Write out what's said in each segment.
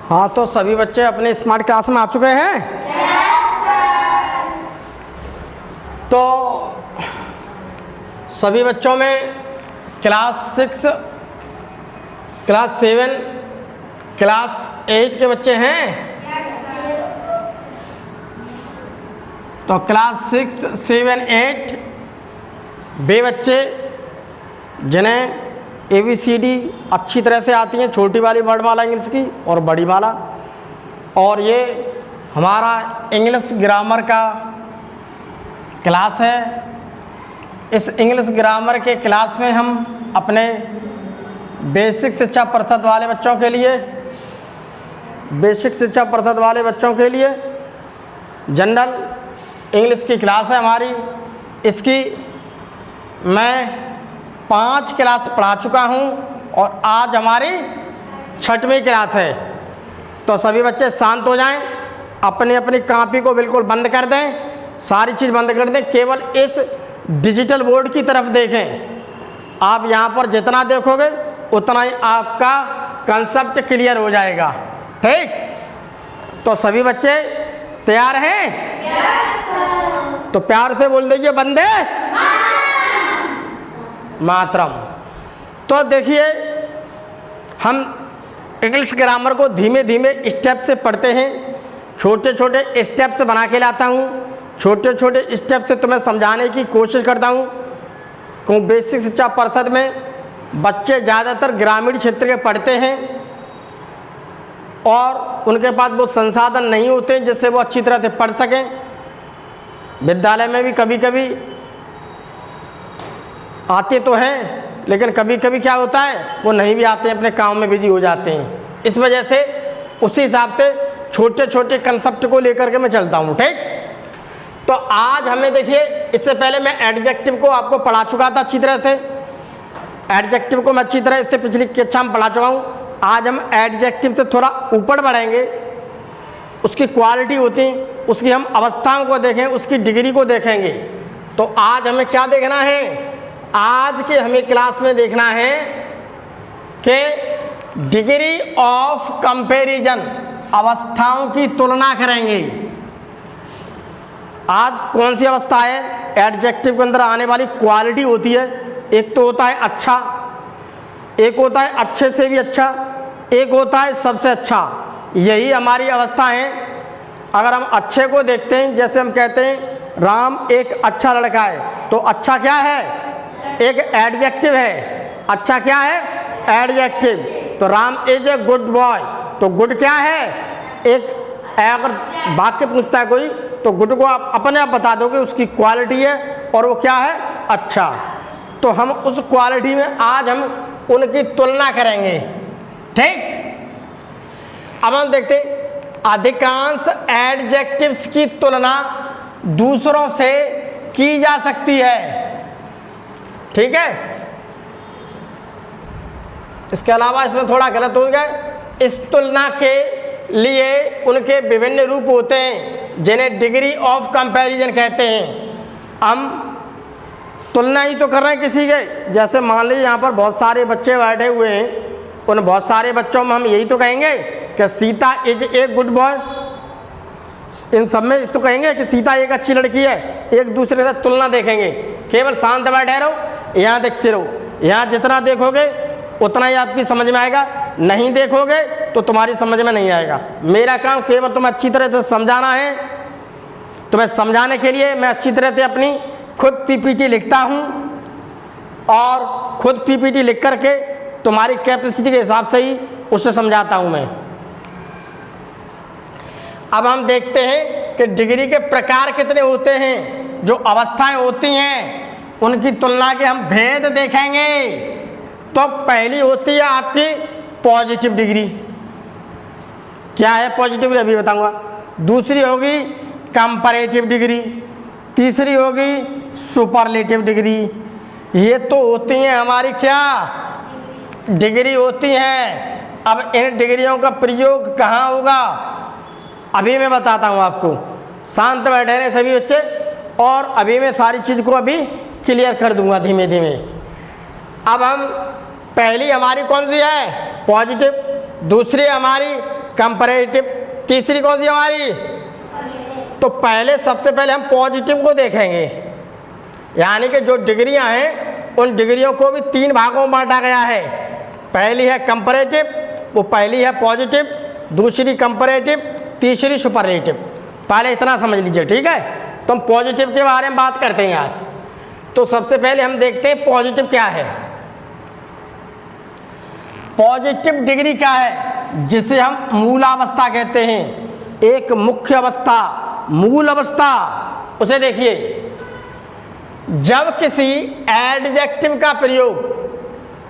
हाँ, तो सभी बच्चे अपने स्मार्ट क्लास में आ चुके हैं। तो सभी बच्चों में क्लास 6, क्लास 7, क्लास 8 के बच्चे हैं। तो क्लास 6, 7, 8 वे बच्चे जिन्हें ABCD अच्छी तरह से आती हैं, छोटी वाली वर्णमाला इंग्लिश की और बड़ी वाला। और ये हमारा इंग्लिश ग्रामर का क्लास है। इस इंग्लिश ग्रामर के क्लास में हम अपने बेसिक शिक्षा परिषद वाले बच्चों के लिए, जनरल इंग्लिश की क्लास है हमारी। इसकी मैं 5 क्लास पढ़ा चुका हूँ और आज हमारी 6वीं क्लास है। तो सभी बच्चे शांत हो जाएं, अपनी अपनी कॉपी को बिल्कुल बंद कर दें, सारी चीज़ बंद कर दें, केवल इस डिजिटल बोर्ड की तरफ देखें। आप यहाँ पर जितना देखोगे उतना ही आपका कंसेप्ट क्लियर हो जाएगा। ठीक, तो सभी बच्चे तैयार हैं? तो प्यार से बोल दीजिए वंदे मातरम। तो देखिए, हम इंग्लिश ग्रामर को धीमे धीमे स्टेप से पढ़ते हैं। छोटे छोटे स्टेप्स बना के लाता हूँ, छोटे छोटे स्टेप से तुम्हें समझाने की कोशिश करता हूँ। क्यों बेसिक शिक्षा परिषद में बच्चे ज़्यादातर ग्रामीण क्षेत्र के पढ़ते हैं और उनके पास वो संसाधन नहीं होते जिससे वो अच्छी तरह से पढ़ सकें। विद्यालय में भी कभी कभी आते तो हैं, लेकिन कभी कभी क्या होता है वो नहीं भी आते हैं, अपने काम में बिजी हो जाते हैं। इस वजह से उसी हिसाब से छोटे छोटे कंसेप्ट को लेकर के मैं चलता हूँ। ठीक, तो आज हमें देखिए, इससे पहले मैं एडजेक्टिव को आपको पढ़ा चुका था अच्छी तरह से। एडजेक्टिव को मैं अच्छी तरह इससे पिछली कक्षा में पढ़ा चुका हूँ। आज हम एडजेक्टिव से थोड़ा ऊपर बढ़ेंगे। उसकी क्वालिटी होती है, उसकी हम अवस्थाओं को देखें, उसकी डिग्री को देखेंगे। तो आज हमें क्या देखना है? आज के हमें क्लास में देखना है कि डिग्री ऑफ कंपैरिजन, अवस्थाओं की तुलना करेंगे। आज कौन सी अवस्था है? एडजेक्टिव के अंदर आने वाली क्वालिटी होती है। एक तो होता है अच्छा, एक होता है अच्छे से भी अच्छा, एक होता है सबसे अच्छा। यही हमारी अवस्था है। अगर हम अच्छे को देखते हैं, जैसे हम कहते हैं राम एक अच्छा लड़का है, तो अच्छा क्या है? एक एडजेक्टिव है। अच्छा क्या है? एडजेक्टिव। तो Ram is a good boy, तो गुड क्या है? एक अगर वाक्य पूछता है कोई, तो गुड को आप अपने आप बता दोगे उसकी क्वालिटी है, और वो क्या है? अच्छा। तो हम उस क्वालिटी में आज हम उनकी तुलना करेंगे। ठीक, अब हम देखते हैं, अधिकांश एडजेक्टिव्स की तुलना दूसरों से की जा सकती है। ठीक है, इसके अलावा इसमें थोड़ा गलत हो गया। इस तुलना के लिए उनके विभिन्न रूप होते हैं जिन्हें डिग्री ऑफ कंपैरिजन कहते हैं। हम तुलना ही तो कर रहे हैं किसी के। जैसे मान लीजिए यहाँ पर बहुत सारे बच्चे बैठे हुए हैं, उन बहुत सारे बच्चों में हम यही तो कहेंगे कि Sita is a good boy. इन सब में इस तो कहेंगे कि सीता एक अच्छी लड़की है। एक दूसरे से तुलना देखेंगे। केवल शांत बैठे रहो, यहाँ देखते रहो। यहाँ जितना देखोगे उतना ही आपकी समझ में आएगा, नहीं देखोगे तो तुम्हारी समझ में नहीं आएगा। मेरा काम केवल तुम्हें अच्छी तरह से समझाना है। तुम्हें समझाने के लिए मैं अच्छी तरह से अपनी खुद PPT लिखता हूँ और खुद PPT लिख करके तुम्हारी कैपेसिटी के हिसाब से ही उसे समझाता हूँ मैं। अब हम देखते हैं कि डिग्री के प्रकार कितने होते हैं। जो अवस्थाएं होती हैं उनकी तुलना के हम भेद देखेंगे। तो पहली होती है आपकी पॉजिटिव डिग्री। क्या है पॉजिटिव डिग्री? अभी बताऊंगा। दूसरी होगी कंपैरेटिव डिग्री, तीसरी होगी सुपरलेटिव डिग्री। ये तो होती हैं हमारी क्या डिग्री होती हैं। अब इन डिग्रियों का प्रयोग कहाँ होगा अभी मैं बताता हूँ आपको। शांत बैठे रहे सभी बच्चे, और अभी मैं सारी चीज़ को अभी क्लियर कर दूंगा धीमे धीमे। अब हम पहली हमारी कौन सी है? पॉजिटिव। दूसरी हमारी कंपैरेटिव। तीसरी कौन सी हमारी? तो पहले सबसे पहले हम पॉजिटिव को देखेंगे, यानी कि जो डिग्रियां हैं उन डिग्रियों को भी 3 भागों में बांटा गया है। पहली है कंपैरेटिव, वो पहली है पॉजिटिव, दूसरी कंपैरेटिव, तीसरी सुपरलेटिव। पहले इतना समझ लीजिए, ठीक है। तो हम पॉजिटिव के बारे में बात करते हैं आज। तो सबसे पहले हम देखते हैं पॉजिटिव क्या है। पॉजिटिव डिग्री क्या है? जिसे हम मूलावस्था कहते हैं। एक मुख्य अवस्था, मूल अवस्था। उसे देखिए, जब किसी एडजेक्टिव का प्रयोग,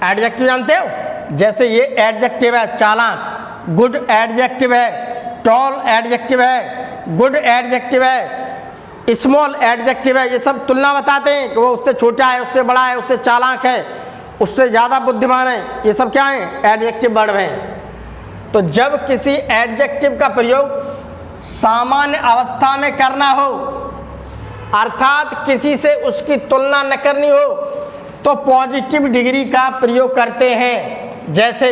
एडजेक्टिव जानते हो, जैसे ये एडजेक्टिव है चालाक, गुड एडजेक्टिव है। टॉल एडजेक्टिव है, गुड एडजेक्टिव है। स्मॉल एडजेक्टिव है। ये सब तुलना बताते हैं कि वो उससे छोटा है, उससे बड़ा है, उससे चालाक है, उससे ज़्यादा बुद्धिमान है। ये सब क्या है? एडजेक्टिव वर्ड हैं। तो जब किसी एडजेक्टिव का प्रयोग सामान्य अवस्था में करना हो, अर्थात किसी से उसकी तुलना न करनी हो, तो पॉजिटिव डिग्री का प्रयोग करते हैं। जैसे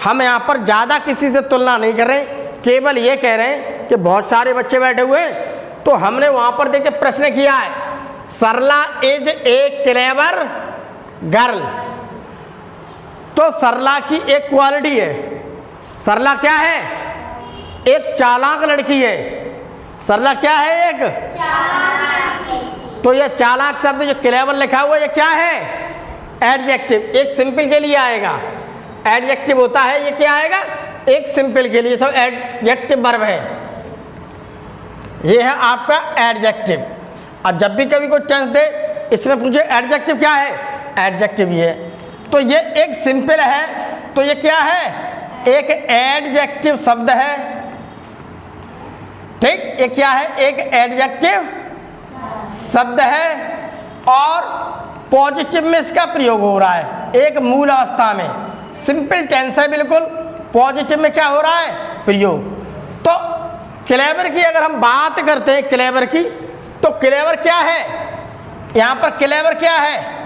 हम यहाँ पर ज़्यादा किसी से तुलना नहीं कर रहे, केवल ये कह रहे हैं कि बहुत सारे बच्चे बैठे हुए हैं, तो हमने वहाँ पर देखिए प्रश्न किया है, सरला इज ए क्लेवर गर्ल। तो सरला की एक क्वालिटी है। सरला क्या है? एक चालाक लड़की है। सरला क्या है? एक चालाक। तो ये चालाक शब्द जो क्लेवर लिखा हुआ है, ये क्या है? एडजेक्टिव। एक सिंपल के लिए आएगा, एडजेक्टिव होता है। ये क्या आएगा? एक सिंपल के लिए। सब एडजेक्टिव वर्ब है। ये है आपका एडजेक्टिव। और जब भी कभी कोई टेंस दे, इसमें पूछे एडजेक्टिव क्या है? एडजेक्टिव ये। तो ये एक सिंपल है, तो ये क्या है? एक एडजेक्टिव शब्द है, ठीक। ये क्या है? एक एडजेक्टिव शब्द है और पॉजिटिव में इसका प्रयोग हो रहा है, एक मूल अवस्था में। सिंपल टेंस है बिल्कुल, पॉजिटिव में क्या हो रहा है? प्रयोग। तो क्लेवर की अगर हम बात करते हैं, क्लेवर की, तो क्लेवर क्या है? यहाँ पर क्लेवर क्या है?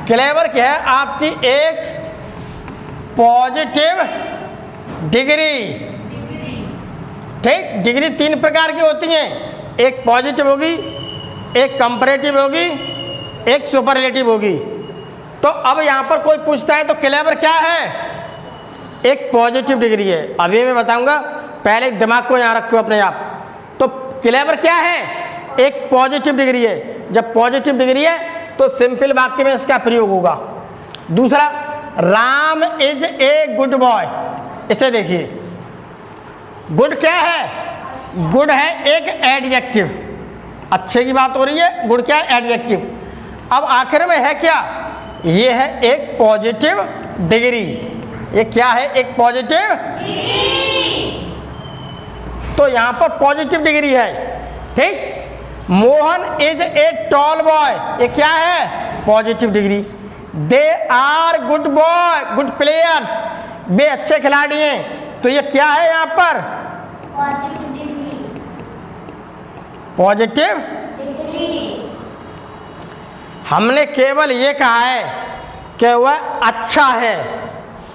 क्लेवर क्या है? आपकी एक पॉजिटिव डिग्री, ठीक। डिग्री 3 प्रकार की होती हैं, एक पॉजिटिव होगी, एक कंपैरेटिव होगी, एक सुपरलेटिव होगी। तो अब यहाँ पर कोई पूछता है तो क्लेवर क्या है? एक पॉजिटिव डिग्री है। अभी मैं बताऊंगा, पहले दिमाग को यहाँ रखो अपने आप। तो क्लेवर क्या है? एक पॉजिटिव डिग्री है। जब पॉजिटिव डिग्री है तो सिंपल वाक्य में इसका प्रयोग होगा। दूसरा, Ram is a good boy. इसे देखिए, गुड क्या है? गुड है एक एडजेक्टिव। अच्छे की बात हो रही है, गुड क्या है? एडजेक्टिव। अब आखिर में है क्या? ये है एक पॉजिटिव डिग्री। ये क्या है? एक पॉजिटिव डिग्री। तो यहां पर पॉजिटिव डिग्री है, ठीक। Mohan is a tall boy. ये क्या है? Positive degree. They are good boy, good players. वे अच्छे खिलाड़ी हैं। तो ये क्या है यहां पर? Positive degree. Positive degree. हमने केवल ये कहा है कि वह अच्छा है,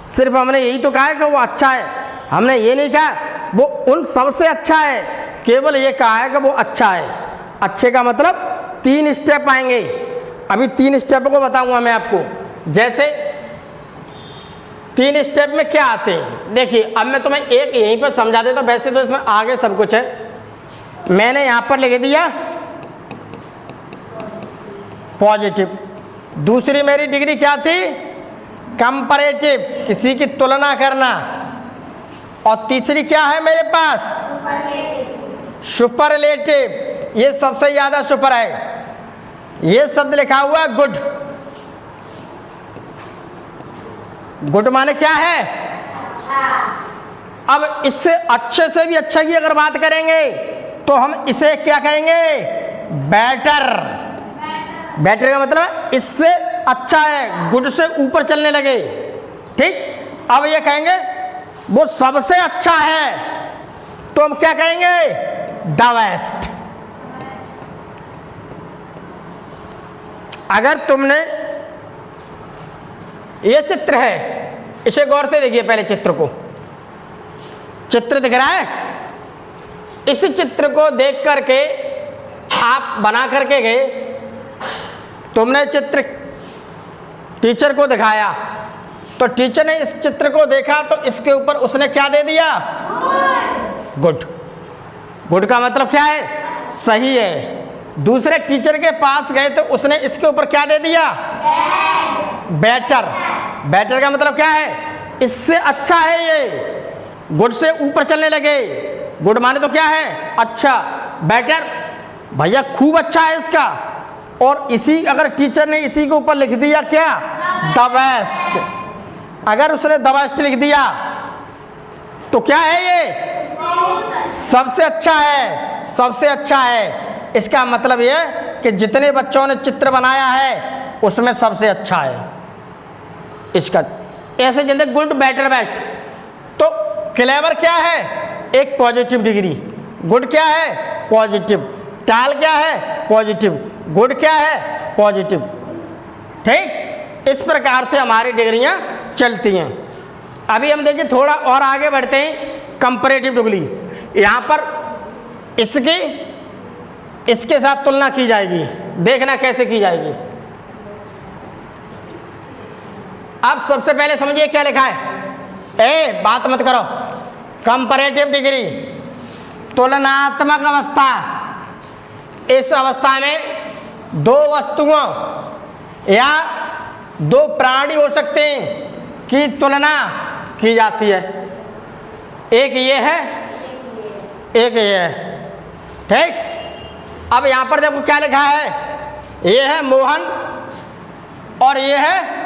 सिर्फ हमने यही तो कहा है कि वो अच्छा है। हमने ये नहीं कहा वो उन सबसे अच्छा है, केवल ये कहा है कि वो अच्छा है। अच्छे का मतलब 3 स्टेप आएंगे। अभी 3 स्टेप को बताऊंगा मैं आपको। जैसे 3 स्टेप में क्या आते हैं, देखिए। अब मैं तुम्हें एक यहीं पर समझा देता हूँ, वैसे तो इसमें आगे सब कुछ है। मैंने यहाँ पर लिख दिया पॉजिटिव। दूसरी मेरी डिग्री क्या थी? कंपैरेटिव, किसी की तुलना करना। और तीसरी क्या है मेरे पास? सुपरलेटिव। ये सबसे ज्यादा सुपर है। ये शब्द लिखा हुआ है गुड। गुड माने क्या है? अच्छा। अब इससे अच्छे से भी अच्छा की अगर बात करेंगे तो हम इसे क्या कहेंगे? बेटर। बेटर का मतलब इससे अच्छा है, गुड से ऊपर चलने लगे, ठीक। अब ये कहेंगे वो सबसे अच्छा है, तो हम क्या कहेंगे? The best. अगर तुमने ये चित्र है, इसे गौर से देखिए पहले चित्र को। चित्र दिख रहा है? इस चित्र को देख करके आप बना करके गए, तुमने चित्र टीचर को दिखाया, तो टीचर ने इस चित्र को देखा तो इसके ऊपर उसने क्या दे दिया? गुड। गुड का मतलब क्या है? सही है। दूसरे टीचर के पास गए तो उसने इसके ऊपर क्या दे दिया? बेटर। बेटर का मतलब क्या है? इससे अच्छा है ये। गुड से ऊपर चलने लगे। गुड माने तो क्या है? अच्छा। बेटर भैया खूब अच्छा है इसका। और इसी अगर टीचर ने इसी के ऊपर लिख दिया क्या? The best. अगर उसने द बेस्ट लिख दिया तो क्या है ये? सबसे अच्छा है। सबसे अच्छा है। इसका मतलब ये कि जितने बच्चों ने चित्र बनाया है उसमें सबसे अच्छा है इसका। ऐसे जैसे गुड, बेटर, बेस्ट। तो क्लेवर क्या है? एक पॉजिटिव डिग्री। गुड क्या है? पॉजिटिव। टाल क्या है? पॉजिटिव। गुड क्या है? पॉजिटिव। ठीक, इस प्रकार से हमारी डिग्रियां चलती हैं। अभी हम देखिए थोड़ा और आगे बढ़ते हैं। कंपैरेटिव डिग्री, यहाँ पर इसके साथ तुलना की जाएगी। देखना कैसे की जाएगी। अब सबसे पहले समझिए क्या लिखा है। बात मत करो। कंपैरेटिव डिग्री, तुलनात्मक अवस्था। इस अवस्था में दो वस्तुओं या दो प्राणी हो सकते हैं की तुलना की जाती है। एक ये है, एक ये है। ठीक, अब यहां पर देखो क्या लिखा है। ये है मोहन और ये है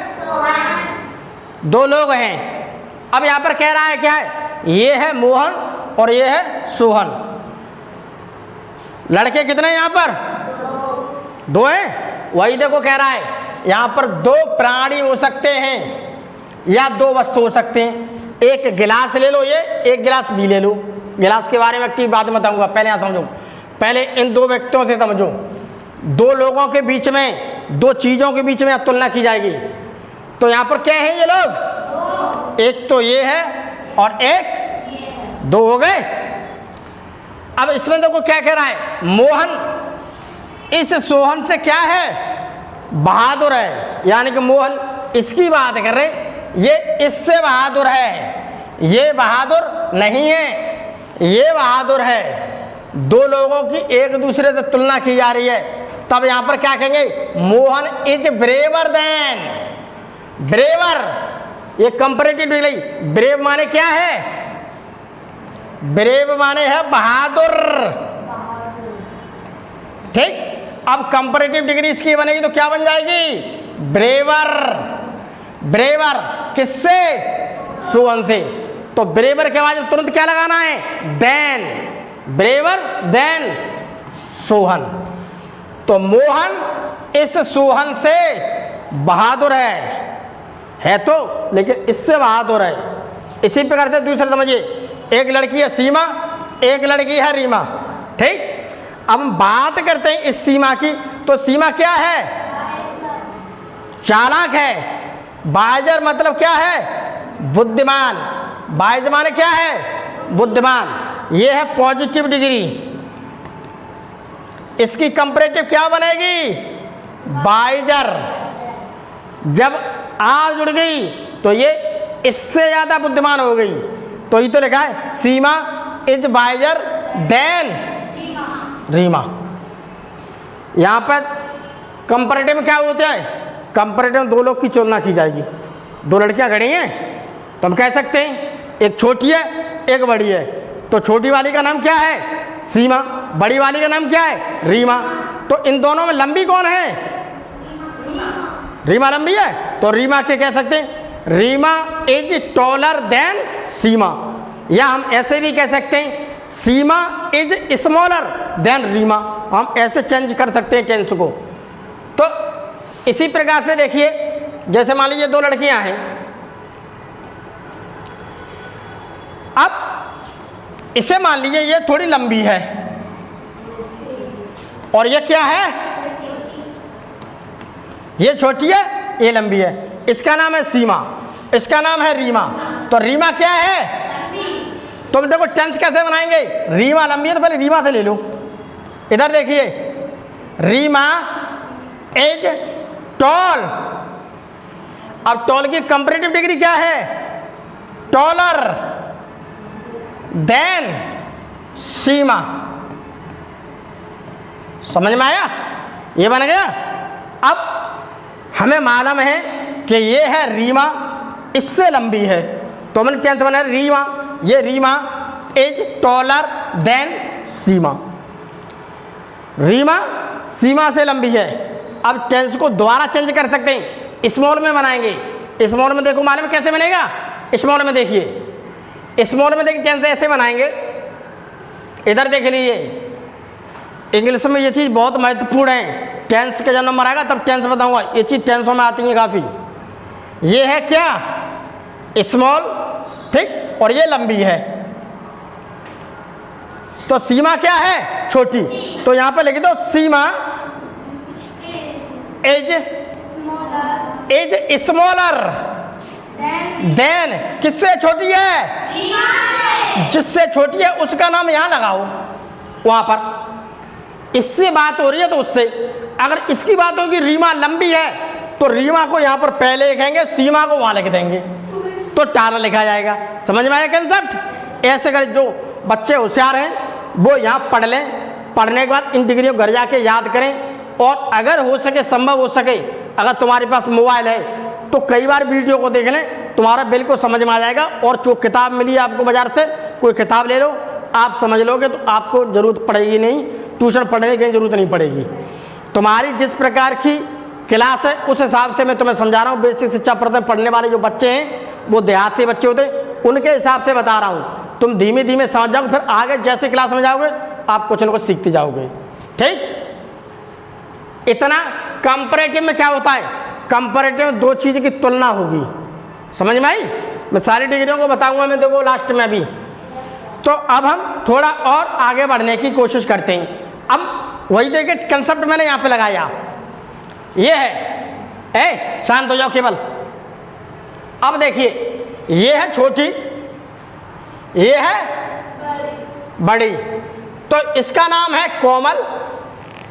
दो लोग हैं। अब यहां पर कह रहा है क्या है? ये है मोहन और ये है सोहन। लड़के कितने हैं यहां पर? दो हैं। वही देखो कह रहा है यहां पर दो प्राणी हो सकते हैं या दो वस्तु हो सकते हैं। एक गिलास ले लो, ये एक गिलास भी ले लो। गिलास के बारे में की बात बताऊंगा, पहले यहाँ समझो। पहले इन दो व्यक्तियों से समझो। दो लोगों के बीच में, दो चीजों के बीच में तुलना की जाएगी। तो यहाँ पर क्या है? ये लोग, एक तो ये है और एक, दो हो गए। अब इसमें देखो क्या कह रहा है। मोहन इस सोहन से क्या है? बहादुर है। यानी कि मोहन इसकी बात कर रहे, ये इससे बहादुर है। ये बहादुर नहीं है, ये बहादुर है। दो लोगों की एक दूसरे से तुलना की जा रही है। तब यहां पर क्या कहेंगे? Mohan is braver than. Braver, ये कंपैरेटिव डिग्री। ब्रेव माने क्या है? ब्रेव माने है बहादुर। ठीक, अब कंपैरेटिव डिग्री इसकी बनेगी तो क्या बन जाएगी? ब्रेवर। ब्रेवर किससे? सोहन से। तो ब्रेवर के बाद तुरंत क्या लगाना है? देन। Braver than Sohan. तो मोहन इस सोहन से बहादुर है तो, लेकिन इससे बहादुर है। इसी प्रकार से दूसरा समझिए। एक लड़की है सीमा, एक लड़की है रीमा। ठीक, अब हम बात करते हैं इस सीमा की। तो सीमा क्या है? चालाक है। बाइजर मतलब क्या है? बुद्धिमान। बाइज माने क्या है? बुद्धिमान। ये है पॉजिटिव डिग्री। इसकी कंपैरेटिव क्या बनेगी? बाइजर। जब आर जुड़ गई तो ये इससे ज्यादा बुद्धिमान हो गई। तो ये तो लिखा है सीमा इज बाइजर देन रीमा। यहां पर कंपैरेटिव में क्या होता है? कंपैरेटिव में दो लोग की तुलना की जाएगी। दो लड़कियां खड़ी हैं तो हम कह सकते हैं एक छोटी है एक बड़ी है। तो छोटी वाली का नाम क्या है? सीमा। बड़ी वाली का नाम क्या है? रीमा। तो इन दोनों में लंबी कौन है? रीमा लंबी है। तो रीमा के कह सकते हैं रीमा इज टॉलर देन सीमा। या हम ऐसे भी कह सकते हैं सीमा इज स्मॉलर देन रीमा। हम ऐसे चेंज कर सकते हैं टेंस को। तो इसी प्रकार से देखिए, जैसे मान लीजिए दो लड़कियां हैं। अब इसे मान लीजिए ये थोड़ी लंबी है और ये क्या है? ये छोटी है, ये लंबी है। इसका नाम है सीमा, इसका नाम है रीमा। तो रीमा क्या है? तुम देखो टेंस कैसे बनाएंगे, रीमा लंबी है तो पहले रीमा से ले लो। इधर देखिए, रीमा इज टॉल। अब टॉल की कंपैरेटिव डिग्री क्या है, टॉलर देन सीमा। समझ में आया, ये बन गया। अब हमें मालूम है कि ये है रीमा, इससे लंबी है, तो हमने टेंस बना रीमा, ये रीमा इज टॉलर देन सीमा। रीमा सीमा से लंबी है। अब टेंस को दोबारा चेंज कर सकते हैं, स्मॉल में बनाएंगे। स्मॉल में देखो मालूम कैसे बनेगा, स्मॉल में देखिए, स्मॉल में देखिए टेंस ऐसे बनाएंगे। इधर देख लीजिए, इंग्लिश में ये चीज़ बहुत महत्वपूर्ण है। टेंस का जब नंबर आएगा तब टेंस बताऊंगा, ये चीज़ टेंसों में आती है काफ़ी। ये है क्या, स्मॉल, ठीक, और ये लंबी है। तो सीमा क्या है, छोटी, तो यहां पे लिख दो सीमा इज स्मॉलर देन, किससे छोटी है, जिससे छोटी है उसका नाम यहां लगाओ, वहां पर इससे बात हो रही है तो उससे। अगर इसकी बात होगी रीमा लंबी है तो रीमा को यहां पर पहले लिखेंगे, सीमा को वहां लिख देंगे, तो टारा लिखा जाएगा। समझ में आया कंसेप्ट। ऐसे कर, जो बच्चे होशियार हैं वो यहाँ पढ़ लें, पढ़ने के बाद इन डिग्रियों घर जाके याद करें। और अगर हो सके, संभव हो सके, अगर तुम्हारे पास मोबाइल है तो कई बार वीडियो को देख लें, तुम्हारा बिल्कुल समझ में आ जाएगा। और जो किताब मिली आपको बाजार से, कोई किताब ले लो, आप समझ लोगे तो आपको ज़रूरत पड़ेगी नहीं, ट्यूशन पढ़ने की ज़रूरत नहीं पड़ेगी। तुम्हारी जिस प्रकार की क्लास है उस हिसाब से मैं तुम्हें समझा रहा हूँ। बेसिक शिक्षा प्रथम पढ़ने वाले जो बच्चे हैं वो देहात से बच्चे होते हैं, उनके हिसाब से बता रहा हूँ। तुम धीमे धीमे समझ जाओगे, फिर आगे जैसे क्लास में जाओगे आप कुछ न कुछ सीखते जाओगे, ठीक। इतना कंपैरेटिव में क्या होता है, कंपैरेटिव में दो चीज़ की तुलना होगी। समझ में आई, मैं सारी डिग्रियों को बताऊंगा मैं देखो लास्ट में अभी। तो अब हम थोड़ा और आगे बढ़ने की कोशिश करते हैं। अब वही देखिए कंसेप्ट मैंने यहाँ पे लगाया, ये है, शांत हो जाओ केवल। अब देखिए, ये है छोटी, ये है बड़ी, तो इसका नाम है कोमल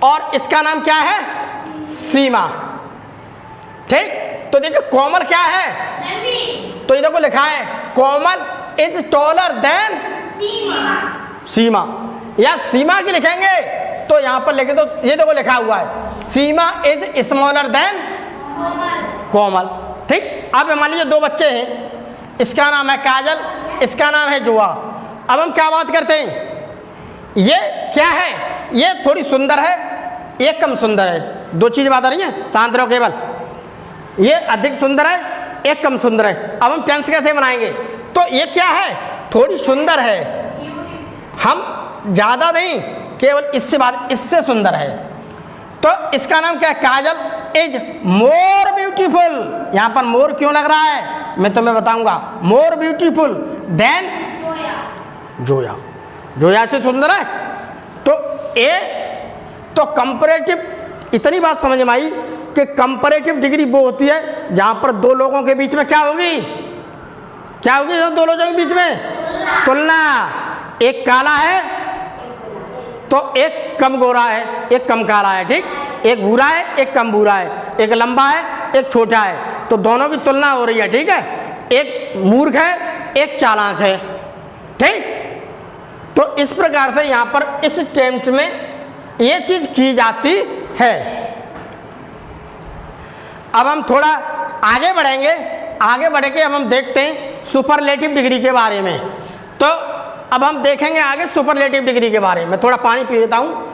और इसका नाम क्या है, सीमा, ठीक। तो देखिए कोमल क्या है, तो ये देखो लिखा है कोमल इज टॉलर देन सीमा, या सीमा की लिखेंगे तो यहां पर लिखे, तो ये देखो लिखा हुआ है सीमा इज स्मॉलर देन कोमल, ठीक। अब मान लीजिए दो बच्चे हैं, इसका नाम है काजल, इसका नाम है जुआ। अब हम क्या बात करते हैं, ये क्या है, ये थोड़ी सुंदर है, ये कम सुंदर है। दो चीज़ बात आ रही है, शांत रहो केवल। ये अधिक सुंदर है, एक कम सुंदर है। अब हम टेंस कैसे बनाएंगे, तो ये क्या है, थोड़ी सुंदर है, हम ज़्यादा नहीं, केवल इससे बात, इससे सुंदर है। तो इसका नाम क्या है, काजल इज मोर ब्यूटीफुल। यहाँ पर मोर क्यों लग रहा है मैं तुम्हें बताऊंगा, more beautiful then Zoya, Zoya से सुंदर है। तो कंपैरेटिव, इतनी बात समझ में आई कि कंपैरेटिव डिग्री वो होती है जहां पर दो लोगों के बीच में क्या होगी, क्या होगी दो लोगों के बीच में तुलना। एक काला है तो एक कम गोरा है, एक कम काला है, ठीक। एक भूरा है, एक कम भूरा है, एक लंबा है, एक छोटा है, तो दोनों की तुलना हो रही है, ठीक है। एक मूर्ख है, एक चालाक है, ठीक। तो इस प्रकार से यहाँ पर इस टेंस में ये चीज की जाती है। अब हम थोड़ा आगे बढ़ेंगे, आगे बढ़ के अब हम देखते हैं सुपरलेटिव डिग्री के बारे में। तो अब हम देखेंगे आगे सुपरलेटिव डिग्री के बारे में। थोड़ा पानी पी लेता हूँ।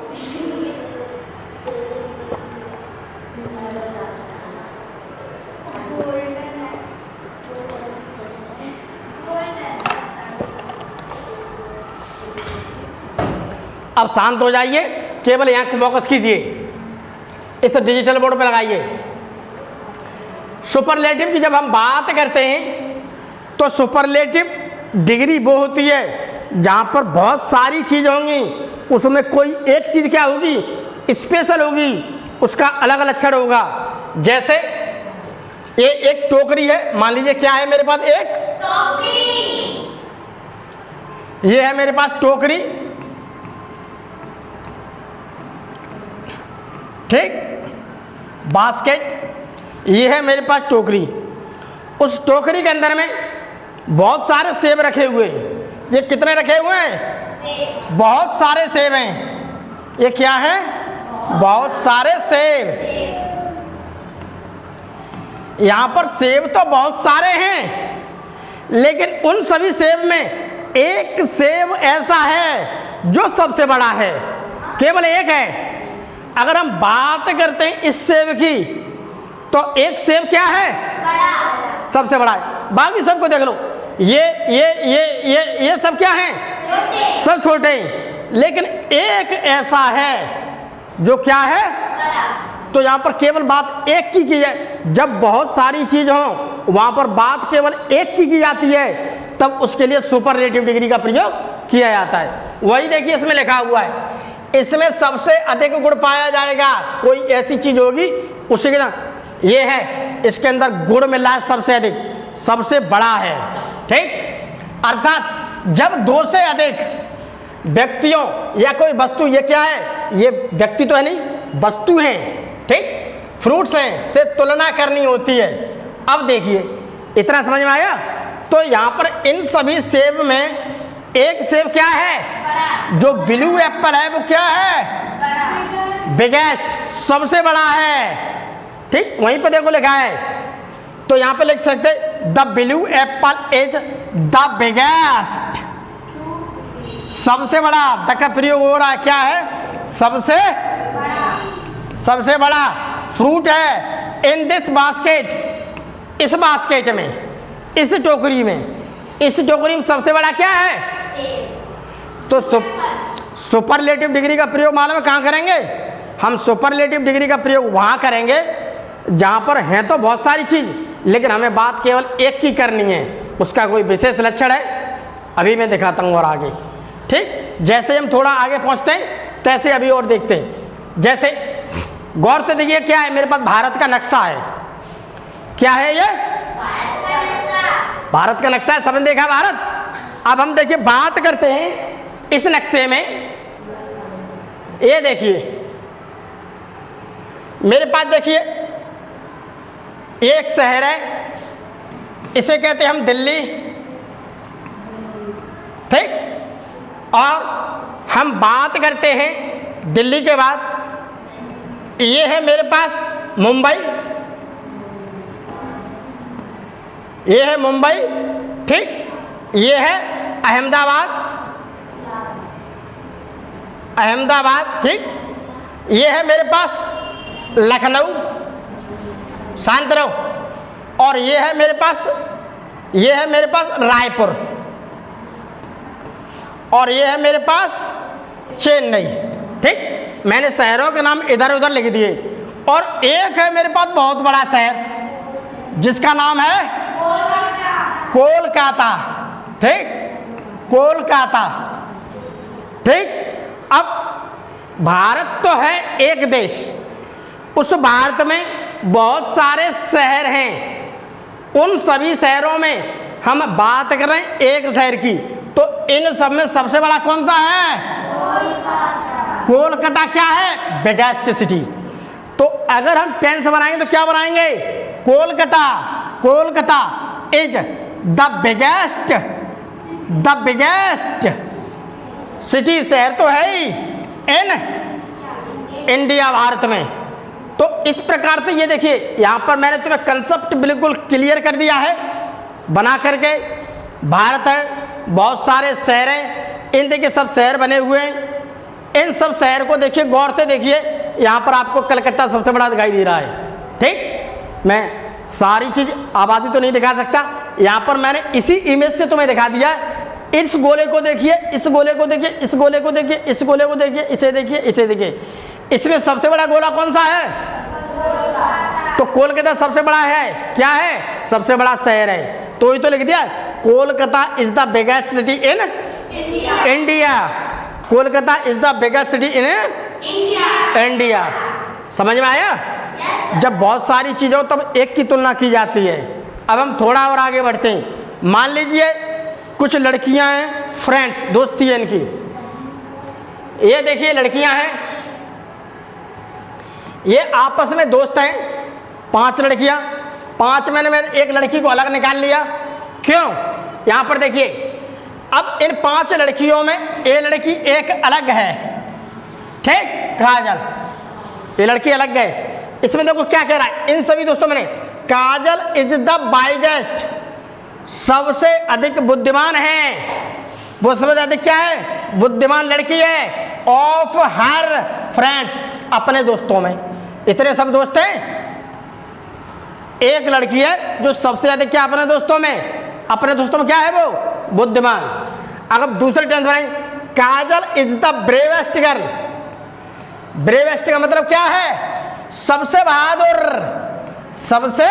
अब शांत हो जाइए, केवल यहाँ को फोकस कीजिए, इसे डिजिटल बोर्ड पर लगाइए। सुपरलेटिव की जब हम बात करते हैं तो सुपरलेटिव डिग्री वो होती है जहाँ पर बहुत सारी चीज़ होंगी, उसमें कोई एक चीज़ क्या होगी, स्पेशल होगी, उसका अलग लक्षण होगा। जैसे ये एक टोकरी है, मान लीजिए क्या है मेरे पास, एक टोकरी। ये है मेरे पास टोकरी, ठीक, बास्केट। ये है मेरे पास टोकरी। उस टोकरी के अंदर में बहुत सारे सेब रखे हुए हैं। ये कितने रखे हुए हैं? बहुत सारे सेब हैं। ये क्या है? बहुत सारे सेब। यहां पर सेब तो बहुत सारे हैं, लेकिन उन सभी सेब में एक सेब ऐसा है जो सबसे बड़ा है। केवल एक है। अगर हम बात करते हैं इस सेब की, तो एक सेब क्या है? बड़ा। सबसे बड़ा है। बाकी सबको देख लो, ये सब क्या है? छोटे। सब छोटे हैं, लेकिन एक ऐसा है जो क्या है? बड़ा। तो यहाँ पर केवल बात एक की है। जब बहुत सारी चीज हो वहां पर बात केवल एक की जाती है, तब उसके लिए सुपरलेटिव डिग्री का प्रयोग किया जाता है। वही देखिए इसमें लिखा हुआ है, इसमें सबसे अधिक गुण पाया जाएगा। कोई ऐसी चीज होगी उसी के ना, ये है, इसके अंदर गुण मिल रहा है सबसे अधिक, सबसे बड़ा है, ठीक। अर्थात जब दो से अधिक व्यक्तियों या कोई वस्तु, ये क्या है? ये व्यक्ति तो है नहीं, वस्तु है, ठीक, फ्रूट्स हैं, से तुलना करनी होती है। अब देखिए, इतना समझ में आया? तो यहाँ पर इन सभी सेब में एक सेब क्या है? बड़ा। जो ब्लू एप्पल है वो क्या है? बड़ा। बिगेस्ट, सबसे बड़ा है, ठीक। वहीं पर देखो लिखा है, तो यहाँ पे लिख सकते the blue Apple is the biggest, सबसे बड़ा। द का प्रयोग हो रहा है, क्या है? सबसे बड़ा, सबसे बड़ा फ्रूट है। इन दिस बास्केट, इस बास्केट में, इस टोकरी में, इस टोकरी में सबसे बड़ा क्या है? तो सुपरलेटिव डिग्री का प्रयोग मालूम है कहाँ करेंगे? हम सुपरलेटिव डिग्री का प्रयोग वहाँ करेंगे जहाँ पर हैं तो बहुत सारी चीज़, लेकिन हमें बात केवल एक की करनी है। उसका कोई विशेष लक्षण है, अभी मैं दिखाता हूँ और आगे, ठीक। जैसे हम थोड़ा आगे पहुँचते हैं तैसे अभी और देखते हैं। जैसे गौर से देखिए, क्या है? मेरे पास भारत का नक्शा है। क्या है ये? भारत का नक्शा है। सबने देखा भारत। अब हम देखिए बात करते हैं इस नक्शे में। ये देखिए मेरे पास, देखिए एक शहर है, इसे कहते हैं हम दिल्ली, ठीक। और हम बात करते हैं दिल्ली के बाद, ये है मेरे पास मुंबई, ये है मुंबई, ठीक। ये है अहमदाबाद, अहमदाबाद, ठीक। ये है मेरे पास लखनऊ, शांत रहो। और ये है मेरे पास, ये है मेरे पास रायपुर, और ये है मेरे पास चेन्नई, ठीक। मैंने शहरों के नाम इधर उधर लिख दिए। और एक है मेरे पास बहुत बड़ा शहर जिसका नाम है कोलकाता, ठीक, कोलकाता, ठीक। अब भारत तो है एक देश, उस भारत में बहुत सारे शहर हैं। उन सभी शहरों में हम बात कर रहे हैं एक शहर की, तो इन सब में सबसे बड़ा कौन सा है? कोलकाता। कोलकाता क्या है? Biggest city. तो अगर हम टेंस बनाएंगे तो क्या बनाएंगे? Kolkata, Kolkata is the biggest, the biggest city, शहर तो है ही इन इंडिया, भारत में। तो इस प्रकार से ये देखिए, यहाँ पर मैंने तुम्हें कंसेप्ट बिल्कुल क्लियर कर दिया है बना करके। भारत है, बहुत सारे शहर हैं, इन देखिए सब शहर बने हुए हैं। इन सब शहर को देखिए, गौर से देखिए। यहाँ पर आपको कलकत्ता सबसे बड़ा दिखाई दे रहा है, ठीक। मैं सारी चीज़ आबादी तो नहीं दिखा सकता, यहाँ पर मैंने इसी इमेज से तुम्हें दिखा दिया। इस गोले को देखिए, इस गोले को देखिए, इस गोले को देखिए, इस गोले को देखिए, इसे देखिए, इसे देखिए। इसमें सबसे बड़ा गोला कौन सा है? तो कोलकाता सबसे बड़ा है। क्या है? सबसे बड़ा शहर है। तो ये तो लिख दिया, Kolkata is the biggest city in India. Kolkata is the biggest city in India. समझ में आया? जब बहुत सारी चीज़ें हो तब एक की तुलना की जाती है। अब हम थोड़ा और आगे बढ़ते हैं। मान लीजिए कुछ लड़कियां हैं, फ्रेंड्स, दोस्ती है इनकी। ये देखिए लड़कियां हैं, ये आपस में दोस्त हैं, 5 लड़कियां। 5 में मैंने एक लड़की को अलग निकाल लिया। क्यों? यहां पर देखिए, अब इन 5 लड़कियों में ये लड़की एक अलग है, ठीक, काजल, ये लड़की अलग है। इसमें देखो क्या कह रहा है, इन सभी दोस्तों में काजल इज द वाइजेस्ट, सबसे अधिक बुद्धिमान है, वो सबसे अधिक क्या है, बुद्धिमान लड़की है, ऑफ हर फ्रेंड्स, अपने दोस्तों में। इतने सब दोस्त हैं, एक लड़की है जो सबसे अधिक क्या अपने दोस्तों में क्या है, वो बुद्धिमान। अगर दूसरे टेंस बनाए, Kajal is the bravest girl, bravest का मतलब क्या है, सबसे बहादुर, सबसे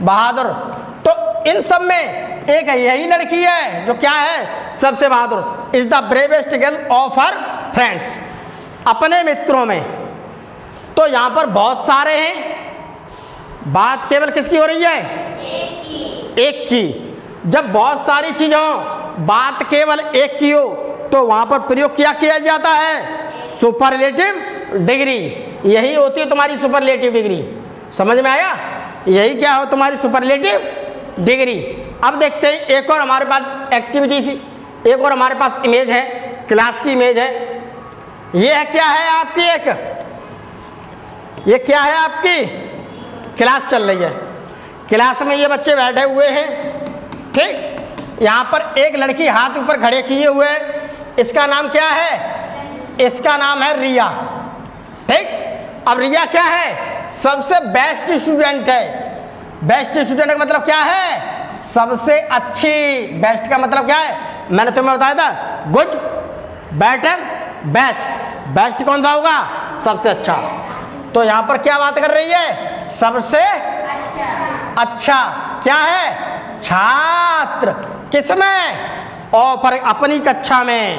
बहादुर। तो इन सब में एक यही लड़की है जो क्या है, सबसे बहादुर, is the bravest girl of her friends, अपने मित्रों में। तो यहां पर बहुत सारे हैं, बात केवल किसकी हो रही है, एक की। जब बहुत सारी चीजें हो, बात केवल एक की हो, तो वहां पर प्रयोग किया जाता है सुपरलेटिव डिग्री। यही होती है तुम्हारी सुपरलेटिव डिग्री। समझ में आया? यही क्या हो तुम्हारी सुपरलेटिव डिग्री। अब देखते हैं एक और हमारे पास एक्टिविटी सी, एक और हमारे पास इमेज है, क्लास की इमेज है। ये है क्या है आपकी, ये क्या है आपकी क्लास चल रही है। क्लास में ये बच्चे बैठे हुए हैं, ठीक। यहाँ पर एक लड़की हाथ ऊपर खड़े किए हुए है, इसका नाम क्या है, इसका नाम है रिया, ठीक। अब रिया क्या है, सबसे बेस्ट स्टूडेंट है। बेस्ट स्टूडेंट का मतलब क्या है, सबसे अच्छी। बेस्ट का मतलब क्या है, मैंने तुम्हें बताया था, गुड, बेटर, बेस्ट। बेस्ट कौन सा होगा, सबसे अच्छा। तो यहाँ पर क्या बात कर रही है, सबसे अच्छा क्या है, छात्र, किसमें, और पर अपनी कक्षा में,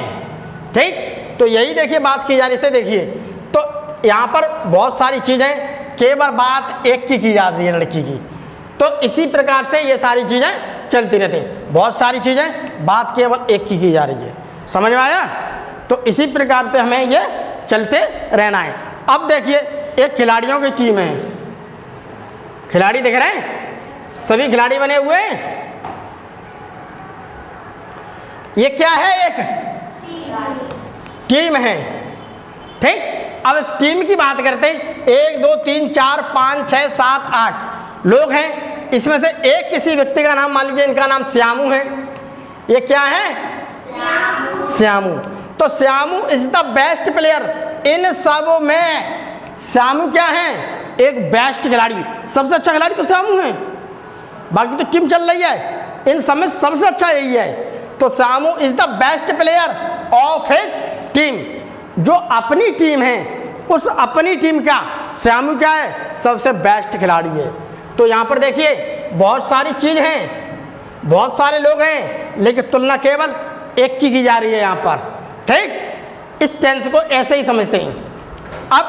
ठीक। तो यही देखिए बात की जा रही है। देखिए तो यहाँ पर बहुत सारी चीजें, केवल बात एक की जा रही है लड़की की। तो इसी प्रकार से ये सारी चीजें चलती रहती हैं, बहुत सारी चीजें, बात केवल एक की जा रही है। समझ में आया? तो इसी प्रकार से हमें ये चलते रहना है। अब देखिए एक खिलाड़ियों की टीम है, खिलाड़ी दिख रहे हैं, सभी खिलाड़ी बने हुए हैं। ये क्या है, एक टीम है, ठीक। अब इस टीम की बात करते हैं, 1 2 3 4 5 6 7 8 लोग हैं। इसमें से एक किसी व्यक्ति का नाम मान लीजिए, इनका नाम श्यामू है। ये क्या है, श्यामू। तो Shyamu is the best player. इन सब में श्यामू क्या है, एक बेस्ट खिलाड़ी, सबसे अच्छा खिलाड़ी तो श्यामू है। बाकी तो टीम चल रही है, इन सब में सबसे अच्छा यही है। तो Shyamu is the best player of his team. जो अपनी टीम है, उस अपनी टीम का श्यामू क्या है, सबसे बेस्ट खिलाड़ी है। तो यहाँ पर देखिए बहुत सारी चीज हैं, बहुत सारे लोग हैं, लेकिन तुलना केवल एक की जा रही है यहाँ पर, ठीक। इस टेंस को ऐसे ही समझते हैं। अब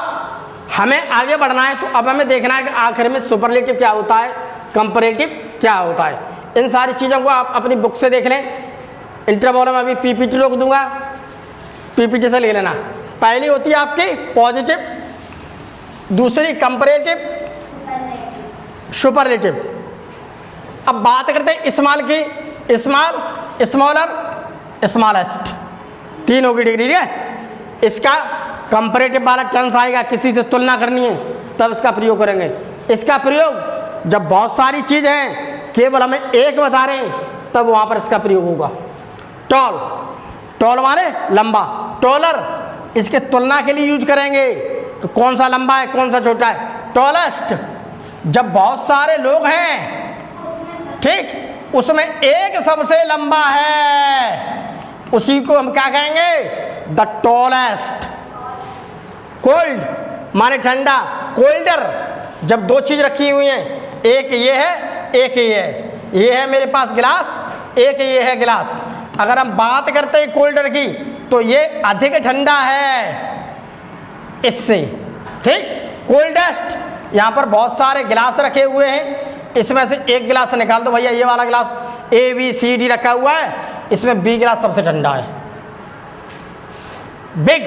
हमें आगे बढ़ना है, तो अब हमें देखना है कि आखिर में सुपरलेटिव क्या होता है, कंपैरेटिव क्या होता है। इन सारी चीज़ों को आप अपनी बुक से देख लें। इंटरवल में अभी पीपीटी रोक दूंगा, पीपीटी से ले लेना। पहली होती है आपकी पॉजिटिव, दूसरी कंपैरेटिव, सुपरलेटिव। अब बात करते हैं स्मॉल की, स्मॉल, स्मॉलर, स्मॉलेस्ट, 3 होगी डिग्री, ठीक है। इसका कंपैरेटिव वाला टेंस आएगा, किसी से तुलना करनी है तब इसका प्रयोग करेंगे। इसका प्रयोग जब बहुत सारी चीज़ हैं, केवल हमें एक बता रहे हैं, तब वहाँ पर इसका प्रयोग होगा। टॉल, टॉल माने लंबा, टॉलर इसके तुलना के लिए यूज करेंगे कि कौन सा लंबा है कौन सा छोटा है। टॉलेस्ट जब बहुत सारे लोग हैं, ठीक, उसमें एक सबसे लंबा है, उसी को हम क्या कहेंगे, द टॉलेस्ट। कोल्ड माने ठंडा, कोल्डर जब 2 चीज रखी हुई हैं, एक ये है एक ये है मेरे पास गिलास, एक ये है गिलास। अगर हम बात करते हैं कोल्डर की, तो ये अधिक ठंडा है इससे, ठीक। कोल्डेस्ट, यहाँ पर बहुत सारे गिलास रखे हुए हैं, इसमें से एक गिलास निकाल दो भैया, ये वाला गिलास, ABCD रखा हुआ है, इसमें B गिलास सबसे ठंडा है। बिग,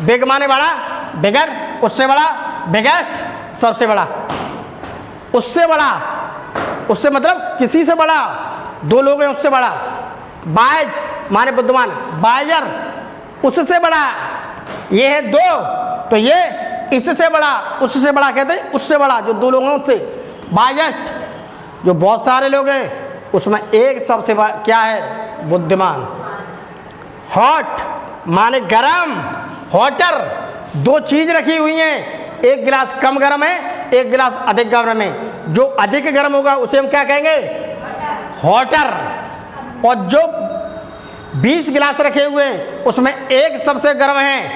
बिग माने बड़ा, बिगर, उससे बड़ा, बिगेस्ट, सबसे बड़ा, उससे बड़ा, उससे मतलब किसी से बड़ा, दो लोग हैं उससे बड़ा। बाइज माने बुद्धिमान, बाइजर, उससे बड़ा, ये है दो, तो ये इससे बड़ा, उससे बड़ा कहते हैं, उससे बड़ा जो दो लोग हैं उससे। बाइजेस्ट जो बहुत सारे लोग हैं उसमें एक सबसे बड़ा क्या है, बुद्धिमान। हॉट माने गरम, हॉटर, दो चीज रखी हुई हैं, एक गिलास कम गर्म है, एक गिलास अधिक गर्म है, जो अधिक गर्म होगा उसे हम क्या कहेंगे, हॉटर। और जो 20 गिलास रखे हुए हैं उसमें एक सबसे गर्म है,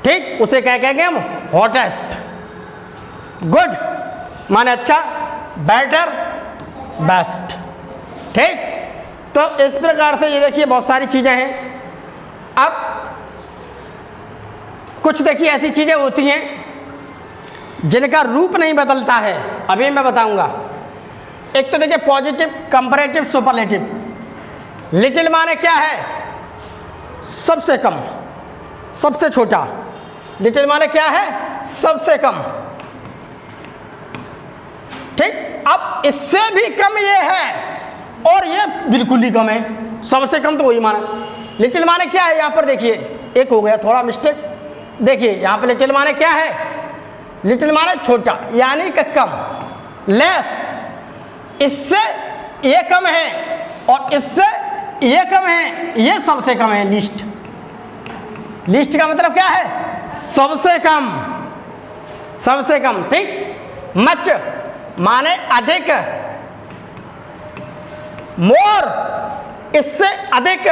ठीक, उसे क्या कहेंगे हम, हॉटेस्ट। गुड माने अच्छा, बेटर, बेस्ट, ठीक। तो इस प्रकार से ये देखिए बहुत सारी चीजें हैं। अब कुछ देखिए ऐसी चीजें होती हैं जिनका रूप नहीं बदलता है, अभी मैं बताऊंगा। एक तो देखिए पॉजिटिव, कंपैरेटिव, सुपरलेटिव। लिटिल माने क्या है, सबसे कम, सबसे छोटा। लिटिल माने क्या है, सबसे कम, ठीक। अब इससे भी कम ये है और ये बिल्कुल ही कम है, सबसे कम तो वही माना। लिटिल माने क्या है, यहां पर देखिए एक हो गया थोड़ा मिस्टेक। देखिए यहां पर लिटिल माने क्या है, लिटिल माने छोटा यानी कि कम, लेस। इससे ये कम है और इससे ये कम है, ये सबसे कम है, लीस्ट। लीस्ट का मतलब क्या है, सबसे कम, सबसे कम, ठीक। मच माने अधिक, मोर इससे अधिक,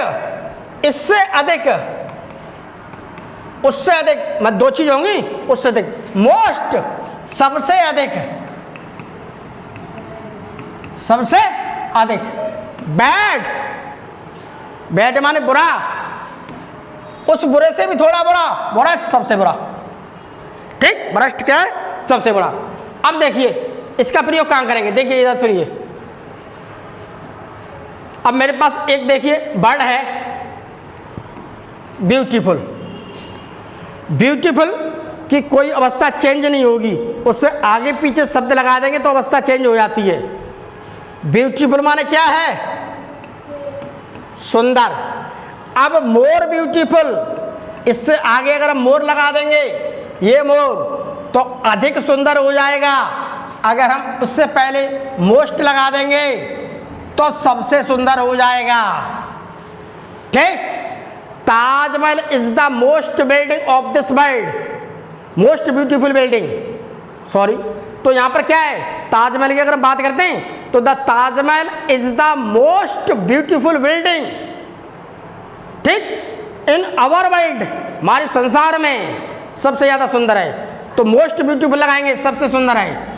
इससे अधिक, उससे अधिक, मैं दो चीज होंगी, उससे अधिक। मोस्ट सबसे अधिक, सबसे अधिक। बैड, बैड माने बुरा, उस बुरे से भी थोड़ा बुरा, वर्स्ट सबसे बुरा, ठीक। वर्स्ट क्या है, सबसे बुरा। अब देखिए इसका प्रयोग कहां करेंगे, देखिए इधर सुनिए। अब मेरे पास एक देखिए वर्ड है ब्यूटीफुल। ब्यूटीफुल की कोई अवस्था चेंज नहीं होगी, उससे आगे पीछे शब्द लगा देंगे तो अवस्था चेंज हो जाती है। ब्यूटीफुल माने क्या है, सुंदर। अब मोर ब्यूटीफुल, इससे आगे अगर हम मोर लगा देंगे, ये मोर, तो अधिक सुंदर हो जाएगा। अगर हम उससे पहले मोस्ट लगा देंगे तो सबसे सुंदर हो जाएगा, ठीक। Taj Mahal is the most building of this world, most beautiful building, sorry. तो यहां पर क्या है, ताजमहल की अगर हम बात करते हैं तो the Taj Mahal is the most beautiful building, ठीक, इन आवर वर्ल्ड, हमारे संसार में सबसे ज्यादा सुंदर है। तो मोस्ट ब्यूटीफुल लगाएंगे, सबसे सुंदर है।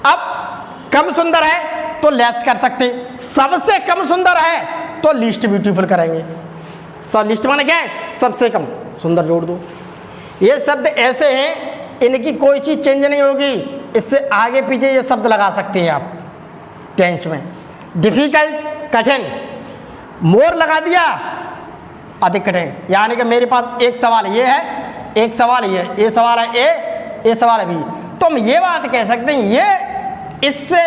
अब कम सुंदर है तो लेस कर सकते, सबसे कम सुंदर है तो लीस्ट ब्यूटीफुल करेंगे। सब लिस्ट माने क्या है, सबसे कम सुंदर जोड़ दो। ये शब्द ऐसे हैं, इनकी कोई चीज चेंज नहीं होगी, इससे आगे पीछे ये शब्द लगा सकते हैं आप टेंस में। डिफिकल्ट, कठिन, मोर लगा दिया, अधिक कठिन। यानी कि मेरे पास एक सवाल ये है, एक सवाल ये सवाल है ए, ये सवाल है बी, तो हम ये बात कह सकते हैं ये इससे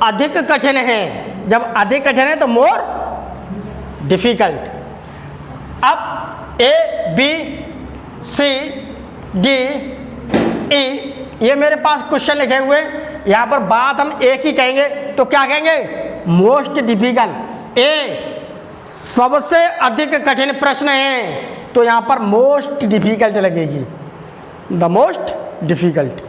अधिक कठिन है। जब अधिक कठिन है तो मोर डिफिकल्ट। अब A B C D E, ये मेरे पास क्वेश्चन लिखे हुए, यहाँ पर बात हम एक ही कहेंगे, तो क्या कहेंगे, मोस्ट डिफिकल्ट। ए सबसे अधिक कठिन प्रश्न है, तो यहाँ पर मोस्ट डिफिकल्ट लगेगी, द मोस्ट डिफिकल्ट।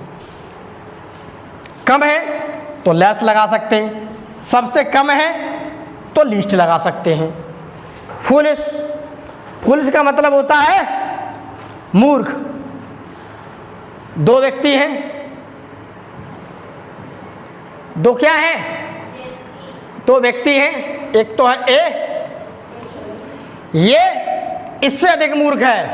कम है तो लेस लगा सकते हैं, सबसे कम है तो लीस्ट लगा सकते हैं। फुलिश, फुलिश का मतलब होता है मूर्ख। दो व्यक्ति हैं, दो क्या है, दो व्यक्ति हैं, एक तो है ए, ये इससे अधिक मूर्ख है,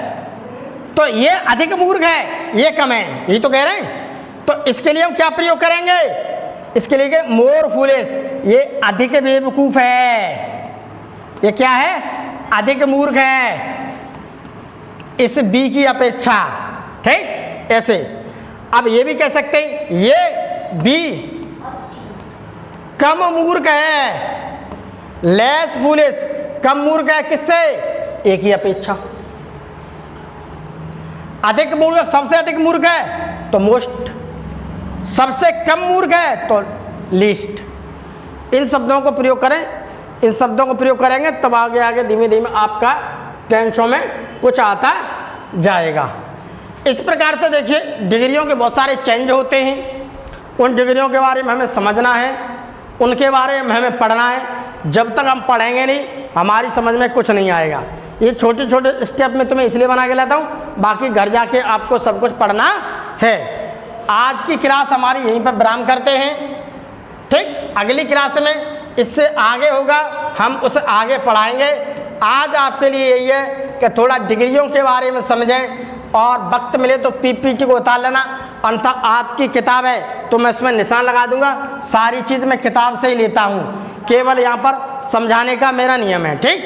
तो ये अधिक मूर्ख है, ये कम है, यही तो कह रहे हैं। तो इसके लिए हम क्या प्रयोग करेंगे, इसके लिए मोर फूलिश, ये अधिक बेवकूफ है, ये क्या है, अधिक मूर्ख है इस बी की अपेक्षा, ठीक। ऐसे अब ये भी कह सकते हैं ये बी कम मूर्ख है, लेस फूलिश, कम मूर्ख है किससे, ए की अपेक्षा। अधिक मूर्ख, सबसे अधिक मूर्ख है तो मोस्ट, सबसे कम मूर्ख है तो लीस्ट। इन शब्दों को प्रयोग करें, इन शब्दों को प्रयोग करेंगे तब आगे आगे धीमे धीमे आपका टेंसों में कुछ आता जाएगा। इस प्रकार से देखिए डिग्रियों के बहुत सारे चेंज होते हैं, उन डिग्रियों के बारे में हमें समझना है, उनके बारे में हमें पढ़ना है। जब तक हम पढ़ेंगे नहीं हमारी समझ में कुछ नहीं आएगा। ये छोटे छोटे स्टेप में तुम्हें इसलिए बना के लाता हूँ, बाकी घर जाके आपको सब कुछ पढ़ना है। आज की क्लास हमारी यहीं पर विराम करते हैं, ठीक। अगली क्लास में इससे आगे होगा, हम उसे आगे पढ़ाएंगे। आज आपके लिए यही है कि थोड़ा डिग्रियों के बारे में समझें, और वक्त मिले तो पीपीटी को उतार लेना, अन्यथा आपकी किताब है तो मैं इसमें निशान लगा दूंगा। सारी चीज़ मैं किताब से ही लेता हूँ, केवल यहाँ पर समझाने का मेरा नियम है, ठीक।